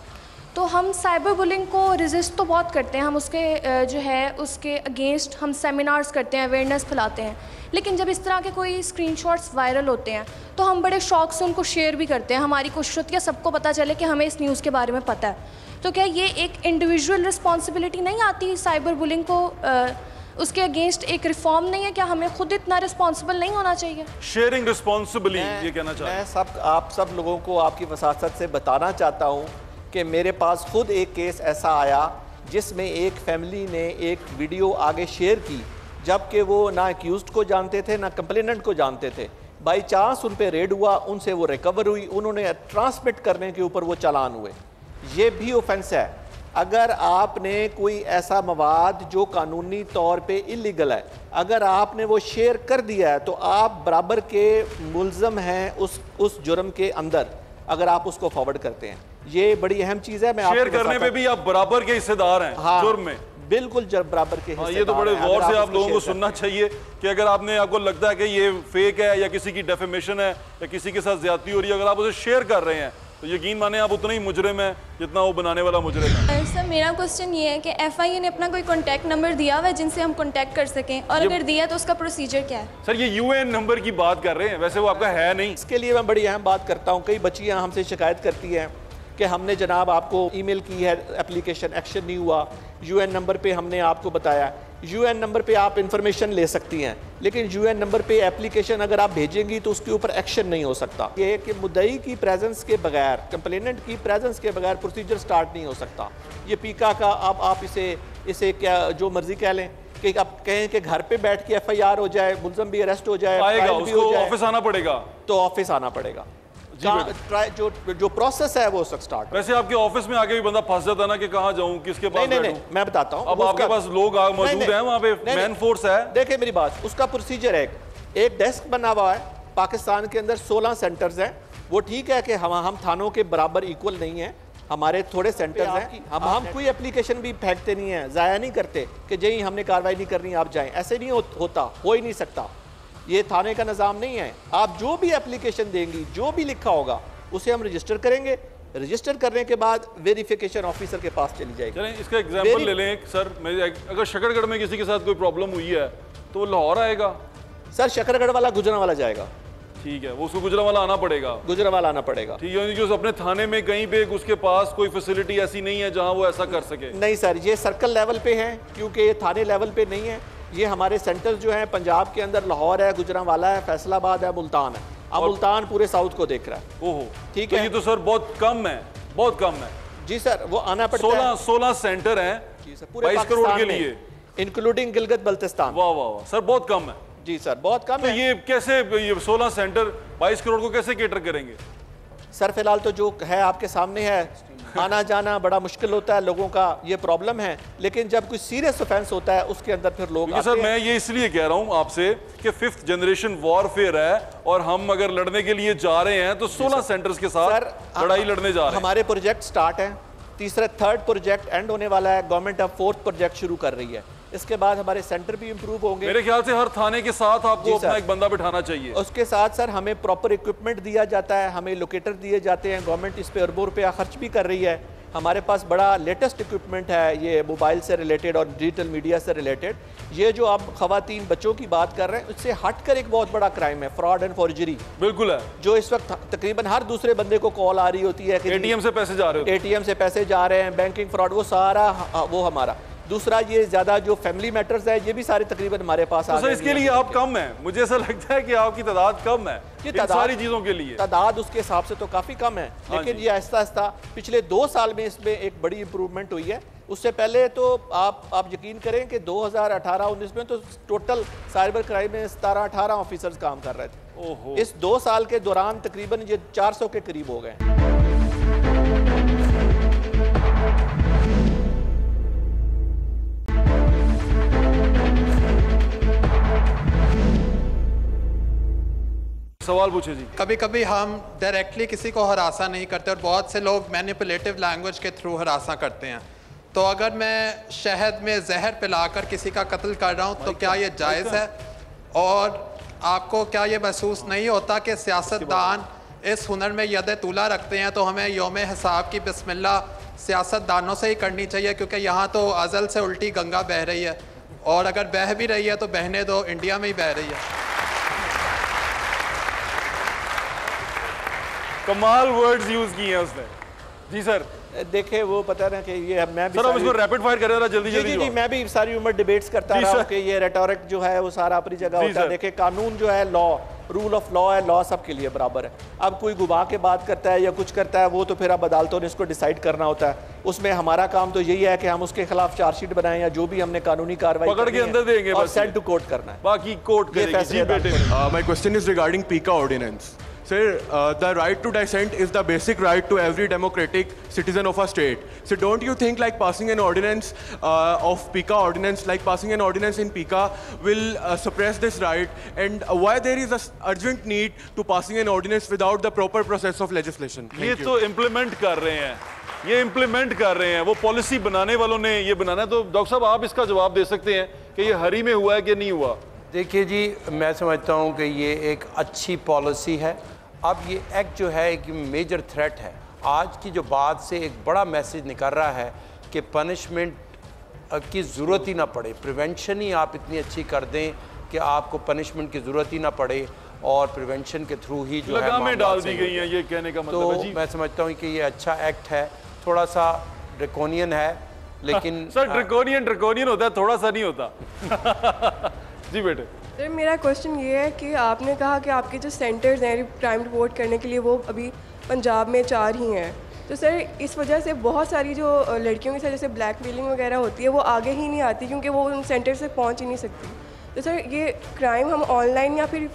तो हम साइबर बुलिंग को रेजिस्ट तो बहुत करते हैं, हम उसके जो है उसके अगेंस्ट हम सेमिनार्स करते हैं, अवेयरनेस फैलाते हैं, लेकिन जब इस तरह के कोई स्क्रीनशॉट्स वायरल होते हैं तो हम बड़े शौक से उनको शेयर भी करते हैं। हमारी कोशिश होती है सबको पता चले कि हमें इस न्यूज़ के बारे में पता है। तो क्या ये एक इंडिविजुअल रिस्पॉन्सिबिलिटी नहीं आती साइबर बुलिंग को उसके अगेंस्ट एक रिफॉर्म नहीं है? क्या हमें खुद इतना रिस्पॉन्सिबल नहीं होना चाहिए? शेयरिंग रिस्पॉन्सिबली, ये कहना चाहता हूं। मैं आप सब लोगों को आपकी वसासत से बताना चाहता हूँ कि मेरे पास खुद एक केस ऐसा आया जिसमें एक फैमिली ने एक वीडियो आगे शेयर की, जबकि वो ना एक्यूज्ड को जानते थे ना कंप्लेनेंट को जानते थे। बाई चांस उन पे रेड हुआ, उनसे वो रिकवर हुई, उन्होंने ट्रांसमिट करने के ऊपर वो चालान हुए। ये भी ऑफेंस है। अगर आपने कोई ऐसा मवाद जो कानूनी तौर पे इलीगल है, अगर आपने वो शेयर कर दिया है तो आप बराबर के मुल्ज़म हैं उस जुर्म के अंदर, अगर आप उसको फॉरवर्ड करते हैं। ये बड़ी अहम चीज़ है। मैं शेयर करने पे भी आप बराबर के हिस्सेदार हैं। हाँ, जुर्म में बिल्कुल बराबर के हिस्सेदार। ये तो बड़े गौर से आप लोगों को सुनना चाहिए कि अगर आपको लगता है कि ये फेक है या किसी की डेफेमेशन है या किसी के साथ ज्यादती हो रही है, अगर आप उसे शेयर कर रहे हैं तो यकीन माने आप उतना ही मुजरिम है जितना वो बनाने वाला मुजरिम है। सर मेरा क्वेश्चन ये है कि FIA ने अपना कोई कॉन्टैक्ट नंबर दिया हुआ है जिनसे हम कॉन्टैक्ट कर सकें, और अगर दिया तो उसका प्रोसीजर क्या है? सर ये UN नंबर की बात कर रहे हैं, वैसे वो आपका है नहीं। इसके लिए मैं बड़ी अहम बात करता हूँ। कई बच्चियाँ हमसे शिकायत करती हैं कि हमने जनाब आपको ईमेल की है, एप्लीकेशन एक्शन नहीं हुआ, UN नंबर पे हमने आपको बताया। UN नंबर पे आप इंफॉर्मेशन ले सकती हैं, लेकिन UN नंबर पे एप्लीकेशन अगर आप भेजेंगी तो उसके ऊपर एक्शन नहीं हो सकता। ये है कि मुद्दई की प्रेजेंस के बगैर, कंप्लेनेंट की प्रेजेंस के बगैर प्रोसीजर स्टार्ट नहीं हो सकता। ये पीका का अब आप इसे क्या जो मर्जी कह लें कि आप कहें कि घर पे बैठ के FIR हो जाए, मुल्ज़म भी अरेस्ट हो जाए, उसको ऑफिस आना पड़ेगा, तो ऑफिस आना पड़ेगा। जो प्रोसेस है वो स्टार्ट। वैसे आपके ऑफिस में आगे भी बंदा फंस जाता ना कि कहाँ जाऊं, किसके पास नहीं, मैं बताता हूँ। अब आपके पास लोग मौजूद हैं, वहाँ पे मैन फोर्स है। देखिए मेरी बात, उसका प्रोसीजर है, एक डेस्क बना हुआ है। पाकिस्तान के अंदर 16 सेंटर्स हैं। वो ठीक है कि हम थानों के बराबर इक्वल नहीं है, हमारे थोड़े सेंटर्स हैं। हम कोई एप्लीकेशन भी फेंकते नहीं है, ज़ाया नहीं करते कि जी हमने कार्रवाई नहीं करनी आप जाएं, ऐसे नहीं होता, हो ही नहीं सकता। ये थाने का निज़ाम नहीं है। आप जो भी एप्लीकेशन देंगी, जो भी लिखा होगा उसे हम रजिस्टर करेंगे। रजिस्टर करने के बाद वेरिफिकेशन ऑफिसर के पास चली जाएगी। चलें इसका एग्जांपल ले लें सर, अगर शकरगढ़ में किसी के साथ कोई प्रॉब्लम हुई है तो वो लाहौर आएगा। सर शकरगढ़ वाला गुजरांवाला जाएगा। ठीक है, वो उसको गुजरांवाला आना पड़ेगा। गुजरांवाला आना पड़ेगा। ठीक है, जो अपने थाने में कहीं पे उसके पास कोई फैसिलिटी ऐसी नहीं है जहां वो ऐसा कर सके? नहीं सर, ये सर्कल लेवल पे है, क्योंकि ये थाने लेवल पे नहीं है। ये हमारे सेंटर्स जो हैं पंजाब के अंदर लाहौर है, गुजरांवाला है, फैसलाबाद है, मुल्तान है। अब मुल्तान पूरे साउथ को देख रहा है। ओहो, ठीक है। ये तो सर बहुत कम है, बहुत कम है। जी सर, वो आना पड़ता है। 16 सेंटर हैं पूरे 22 करोड़ के लिए, इंक्लूडिंग गिलगित बल्तिस्तान। वाह वाह वाह सर, बहुत कम है। जी सर, बहुत कम है। ये कैसे, ये 16 सेंटर 22 करोड़ को कैसे केटर करेंगे? सर फिलहाल तो जो है आपके सामने है, आना जाना बड़ा मुश्किल होता है लोगों का, ये प्रॉब्लम है। लेकिन जब कोई सीरियस ऑफेंस होता है उसके अंदर फिर लोग आते सर हैं। मैं ये इसलिए कह रहा हूं आपसे कि 5th जनरेशन वॉरफेयर है और हम अगर लड़ने के लिए जा रहे हैं तो 16 सेंटर्स के साथ लड़ाई लड़ने जा रहे हैं। हमारे प्रोजेक्ट स्टार्ट है, थर्ड प्रोजेक्ट एंड होने वाला है। गवर्नमेंट अब 4th प्रोजेक्ट शुरू कर रही है। इसके बाद हमारे सेंटर भी इंप्रूव होंगे। मेरे ख्याल से हर थाने के साथ आपको अपना एक बंदा बिठाना चाहिए। उसके साथ सर हमें प्रॉपर इक्विपमेंट दिया जाता है, हमें लोकेटर दिए जाते हैं। गवर्नमेंट इस पे अरबों रुपया खर्च भी कर रही है। हमारे पास बड़ा लेटेस्ट इक्विपमेंट है, ये मोबाइल से रिलेटेड और डिजिटल मीडिया से रिलेटेड। ये जो आप खवातीन बच्चों की बात कर रहे हैं, उससे हटकर एक बहुत बड़ा क्राइम है फ्रॉड एंड फॉर्जरी। बिल्कुल है, जो इस वक्त तकरीबन हर दूसरे बंदे को कॉल आ रही होती है कि ATM से पैसे जा रहे हो, ATM से पैसे जा रहे हैं, बैंकिंग फ्रॉड, वो सारा वो हमारा। दूसरा ये ज्यादा जो फैमिली मैटर्स है, ये भी सारे तकरीबन हमारे पास आ गए। इसके लिए आप कम है, मुझे ऐसा लगता है कि आपकी तादाद कम है इन सारी चीजों के लिए। तादाद उसके हिसाब से तो काफी कम है, लेकिन ये आहिस्ता आहिस्ता पिछले 2 साल में इसमें एक बड़ी इंप्रूवमेंट हुई है। उससे पहले तो आप यकीन करें कि 2018-19 में तो टोटल साइबर क्राइम में 17-18 ऑफिसर्स काम कर रहे थे। ओहो। इस 2 साल के दौरान तकरीबन ये 400 के करीब हो गए। सवाल पूछे जी। कभी कभी हम डायरेक्टली किसी को हरासा नहीं करते और बहुत से लोग मैनिपुलेटिव लैंग्वेज के थ्रू हरासा करते हैं। तो अगर मैं शहद में जहर पिलाकर किसी का कत्ल कर रहा हूँ तो क्या ये जायज़ है? और आपको क्या ये महसूस नहीं होता कि सियासतदान इस हुनर में यद तूला रखते हैं? तो हमें यौम हिसाब की बिस्मिल्लाह सियासतदानों से ही करनी चाहिए, क्योंकि यहाँ तो अज़ल से उल्टी गंगा बह रही है, और अगर बह भी रही है तो बहने दो, इंडिया में ही बह रही है। कमाल वर्ड्स यूज किए हैं उसने। जी सर, देखे वो पता है ना कि ये मैं भी सर हम इसको रैपिड फायर कर रहे हैं जल्दी जल्दी। जी मैं भी सारी उम्र डिबेट्स करता रहा हूं कि ये रेटोरिक जो है वो सारा अपनी जगह होता है। देखे कानून जो है, लॉ, रूल ऑफ लॉ है, लॉ सबके लिए बराबर है। अब कोई घुमा के बात करता है या कुछ करता है, वो तो फिर अब अदालतों ने इसको डिसाइड करना होता है। उसमें हमारा काम तो यही है कि हम उसके खिलाफ चार्जशीट बनाएं या जो भी हमने कानूनी कार्रवाई पकड़ के अंदर देंगे और सेंड टू कोर्ट करना है, बाकी कोर्ट करेगी। जी बेटे, माय क्वेश्चन इज रिगार्डिंग पीका ordinance. Sir, the right to dissent is the basic right to every democratic citizen of a state. So don't you think like passing an ordinance of PICA ordinance, like passing an ordinance in PICA will suppress this right? And why there is a urgent need to passing an ordinance without the proper process of legislation? ये तो implement कर रहे हैं, ये implement कर रहे हैं, वो पॉलिसी बनाने वालों ने ये बनाना है। तो डॉक्टर साहब आप इसका जवाब दे सकते हैं कि ये हरी में हुआ है कि नहीं हुआ? देखिए जी, मैं समझता हूँ कि ये एक अच्छी पॉलिसी है। अब ये एक्ट जो है एक मेजर थ्रेट है। आज की जो बात से एक बड़ा मैसेज निकल रहा है कि पनिशमेंट की ज़रूरत ही ना पड़े, प्रिवेंशन ही आप इतनी अच्छी कर दें कि आपको पनिशमेंट की ज़रूरत ही ना पड़े और प्रिवेंशन के थ्रू ही जो है लगामें डाल दी गई हैं, ये कहने का मतलब है जी। मैं समझता हूँ कि ये अच्छा एक्ट है, थोड़ा सा ड्रैकोनियन है लेकिन सर ड्रैकोनियन होता है, थोड़ा सा नहीं होता। जी बेटे, सर मेरा क्वेश्चन ये है कि आपने कहा कि आपके जो सेंटर्स हैं क्राइम रिपोर्ट करने के लिए वो अभी पंजाब में 4 ही हैं, तो सर इस वजह से बहुत सारी जो लड़कियों के साथ जैसे ब्लैकमेलिंग वगैरह होती है वो आगे ही नहीं आती क्योंकि वो उन सेंटर से पहुंच ही नहीं सकती। तो सर ये क्राइम हम ऑनलाइन या फिर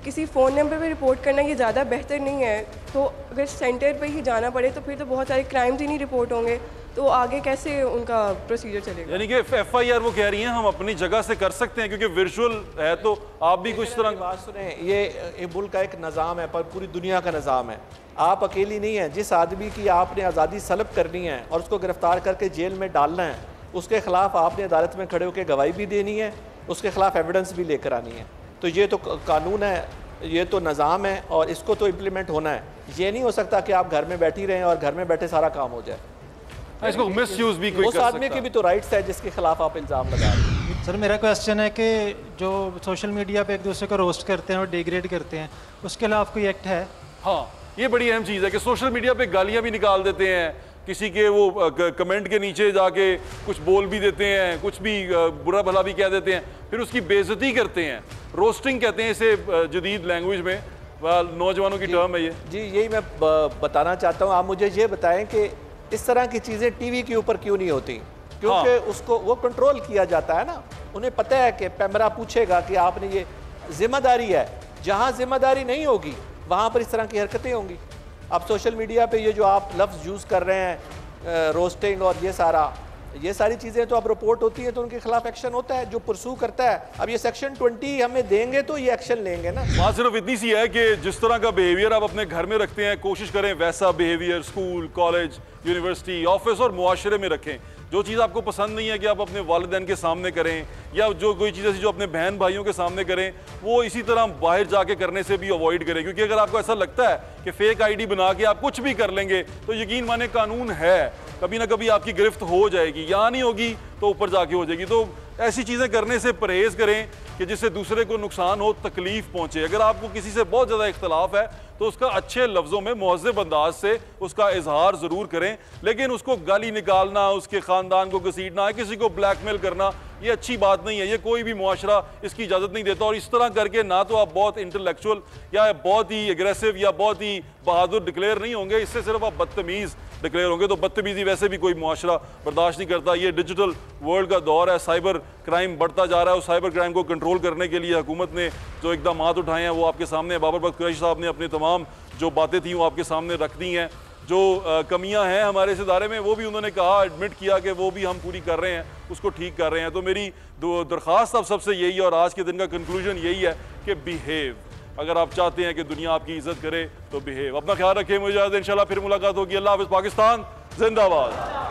किसी फ़ोन नंबर पे रिपोर्ट करना ये ज़्यादा बेहतर नहीं है? तो अगर सेंटर पे ही जाना पड़े तो फिर तो बहुत सारे क्राइम्स ही नहीं रिपोर्ट होंगे, तो आगे कैसे उनका प्रोसीजर चलेगा? यानी कि FIR वो कह रही हैं हम अपनी जगह से कर सकते हैं क्योंकि वर्चुअल है, तो आप भी कुछ तरह बात सुने। ये मुल्क का एक निज़ाम है, पर पूरी दुनिया का निज़ाम है। आप अकेली नहीं हैं। जिस आदमी की आपने आज़ादी सलब करनी है और उसको गिरफ्तार करके जेल में डालना है, उसके खिलाफ आपने अदालत में खड़े होकर गवाही भी देनी है, उसके खिलाफ एविडेंस भी लेकर आनी है। तो ये तो कानून है, ये तो निज़ाम है और इसको तो इम्प्लीमेंट होना है। ये नहीं हो सकता कि आप घर में बैठी रहें और घर में बैठे सारा काम हो जाए। इसको मिसयूज भी कोई उस आदमी के भी तो राइट्स है जिसके खिलाफ आप इल्ज़ाम लगा रहे हैं। सर मेरा क्वेश्चन है कि जो सोशल मीडिया पे एक दूसरे को रोस्ट करते हैं और डिग्रेड करते हैं, उसके खिलाफ कोई एक्ट है? हाँ, ये बड़ी अहम चीज़ है कि सोशल मीडिया पे गालियाँ भी निकाल देते हैं, किसी के वो कमेंट के नीचे जाके कुछ बोल भी देते हैं, कुछ भी बुरा भला भी कह देते हैं, फिर उसकी बेइज्जती करते हैं। रोस्टिंग कहते हैं इसे जदीद लैंग्वेज में, नौजवानों की टर्म है ये। जी यही मैं बताना चाहता हूँ। आप मुझे ये बताएं कि इस तरह की चीज़ें टीवी के ऊपर क्यों नहीं होती? क्योंकि उसको वो कंट्रोल किया जाता है ना। उन्हें पता है कि कैमरा पूछेगा कि आपने ये जिम्मेदारी है, जहाँ जिम्मेदारी नहीं होगी वहाँ पर इस तरह की हरकतें होंगी। अब सोशल मीडिया पे ये जो आप लफ्ज़ यूज़ कर रहे हैं, रोस्टिंग और ये सारी चीज़ें तो अब रिपोर्ट होती है तो उनके खिलाफ एक्शन होता है, जो परसू करता है। अब ये सेक्शन 20 हमें देंगे तो ये एक्शन लेंगे ना। बात सिर्फ इतनी सी है कि जिस तरह का बिहेवियर आप अपने घर में रखते हैं, कोशिश करें वैसा behaviour school, college, university, office और मुआशरे में रखें। जो चीज़ आपको पसंद नहीं है कि आप अपने वालिदैन के सामने करें, या जो कोई चीज़ ऐसी जो अपने बहन भाइयों के सामने करें, वो इसी तरह बाहर जाके करने से भी अवॉइड करें। क्योंकि अगर आपको ऐसा लगता है कि फेक ID बना के आप कुछ भी कर लेंगे, तो यकीन माने कानून है, कभी ना कभी आपकी गिरफ्त हो जाएगी। यहाँ नहीं होगी तो ऊपर जाके हो जाएगी। तो ऐसी चीज़ें करने से परहेज़ करें कि जिससे दूसरे को नुकसान हो, तकलीफ पहुँचे। अगर आपको किसी से बहुत ज़्यादा इख्तलाफ है तो उसका अच्छे लफ्ज़ों में मुहज़्ज़ब अंदाज से उसका इजहार ज़रूर करें, लेकिन उसको गाली निकालना, उसके ख़ानदान को घसीटना, किसी को ब्लैकमेल करना, ये अच्छी बात नहीं है। ये कोई भी मुआशरा इसकी इजाज़त नहीं देता। और इस तरह करके ना तो आप बहुत इंटेलेक्चुअल या बहुत ही एग्रेसिव या बहुत ही बहादुर डिक्लेयर नहीं होंगे, इससे सिर्फ आप बदतमीज़ डिक्लेयर होंगे। तो बदतमीज़ी वैसे भी कोई मुआशरा बर्दाश्त नहीं करता। ये डिजिटल वर्ल्ड का दौर है, साइबर क्राइम बढ़ता जा रहा है। उस साइबर क्राइम को कंट्रोल करने के लिए हुकूमत ने जो इक़दाम उठाए हैं वो आपके सामने, बाबर बख्त कुरैशी साहब ने अपनी तमाम जो बातें थी वो आपके सामने रख दी हैं। जो कमियां हैं हमारे इस इदारे में वो भी उन्होंने कहा, एडमिट किया कि वो भी हम पूरी कर रहे हैं, उसको ठीक कर रहे हैं। तो मेरी दरख्वास्त अब सबसे यही है और आज के दिन का कंक्लूजन यही है कि बिहेव। अगर आप चाहते हैं कि दुनिया आपकी इज्जत करे तो बिहेव। अपना ख्याल रखें, मुझे इंशाल्लाह फिर मुलाकात होगी। अल्लाह हाफ़िज़। पाकिस्तान जिंदाबाद।